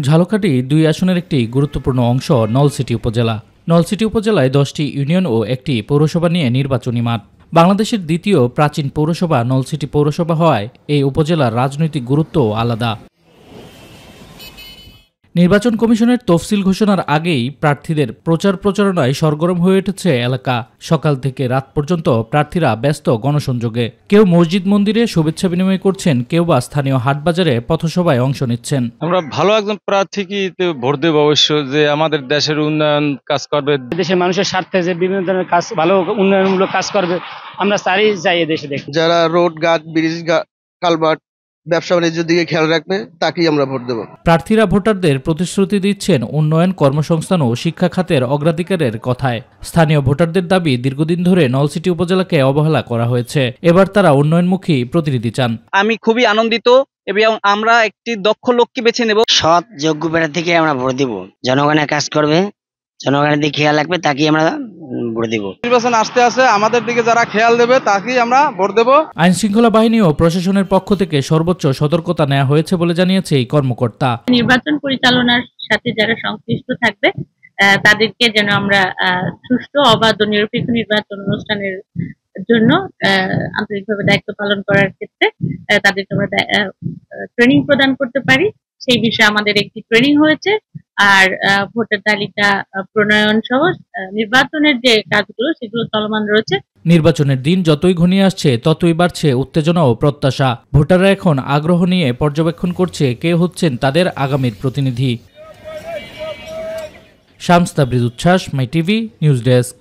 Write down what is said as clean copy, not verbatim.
ঝালকাঠি ২ আসনের একটি গুরুত্বপূর্ণ অংশ নলছিটি উপজেলা। নলছিটি উপজেলায় ১০টি ইউনিয়ন ও একটি পৌরসভা নিয়ে নির্বাচনী মাঠ। বাংলাদেশের দ্বিতীয় প্রাচীন পৌরসভা নলছিটি পৌরসভা হওয়ায় এই উপজেলার রাজনৈতিক গুরুত্বও আলাদা। নির্বাচন কমিশনের তফসিল ঘোষণার আগেই প্রার্থীদের প্রচারণায় সরগরম হয়ে উঠেছে এলাকা। সকাল থেকে রাত পর্যন্ত প্রার্থীরা ব্যস্ত গণসংযোগে। কেউ মসজিদ মন্দিরে শুভেচ্ছা বিনিময় করছেন, কেউ বা স্থানীয় হাটবাজারে পথসভায় অংশ নিচ্ছেন। আমরা ভালো একজন প্রার্থীকে ভোট দেব, অবশ্য যে আমাদের দেশের উন্নয়ন কাজ করবে, দেশের মানুষের স্বার্থে যে বিভিন্ন ধরনের কাজ, ভালো উন্নয়নমূলক কাজ করবে, আমরা চাই দেশে দেখি। যারা রোড ঘাট, ব্রিজ, কালভার্ট, ব্যবসা বাণিজ্যের দিকে খেয়াল রাখবে তাকেই আমরা ভোট দেব। প্রার্থীরা ভোটারদের প্রতিশ্রুতি দিচ্ছেন উন্নয়ন, কর্মসংস্থান ও শিক্ষা খাতের অগ্রাধিকারের কথায়। স্থানীয় ভোটারদের দাবি, দীর্ঘদিন ধরে নলছিটি উপজেলাকে অবহেলা করা হয়েছে। এবার তারা উন্নয়নমুখী প্রতিনিধি চান। আমি খুবই আনন্দিত এবং আমরা একটি দক্ষ লোককে বেছে নেব। সৎ যোগ্য প্রার্থীকে আমরা ভোট দেব। জনগণের কাজ করবে, জনগণের দিকে খেয়াল রাখবে, তাকেই আমরা ভোট দেব। নির্বাচন আসতে আছে, আমাদের দিকে যারা খেয়াল দেবে তাকেই আমরা ভোট দেব। আইন শৃঙ্খলা বাহিনী ও প্রশাসনের পক্ষ থেকে সর্বোচ্চ সতর্কতা নেওয়া হয়েছে বলে জানিয়েছে এই কর্মকর্তা। নির্বাচন পরিচালনার সাথে যারা সংশ্লিষ্ট থাকবে তাদেরকে যেন আমরা সুষ্ঠু, অবাধ ও নিরপেক্ষ নির্বাচন অনুষ্ঠানের জন্য আন্তরিকভাবে দায়িত্ব পালন করার ক্ষেত্রে তাদেরকে আমরা ট্রেনিং প্রদান করতে পারি, সেই বিষয়ে আমাদের একটি ট্রেনিং হয়েছে। আর ভোটার তালিকা প্রণয়ন সহ নির্বাচনের যে কাজগুলো সেগুলো চলমান রয়েছে। নির্বাচনের দিন যতই ঘনিয়ে আসছে ততই বাড়ছে উত্তেজনা ও প্রত্যাশা। ভোটাররা এখন আগ্রহ নিয়ে পর্যবেক্ষণ করছে কে হচ্ছেন তাদের আগামীর প্রতিনিধি। শামস তাবরিজ উচ্ছ্বাস, মাই টিভি নিউজ ডেস্ক।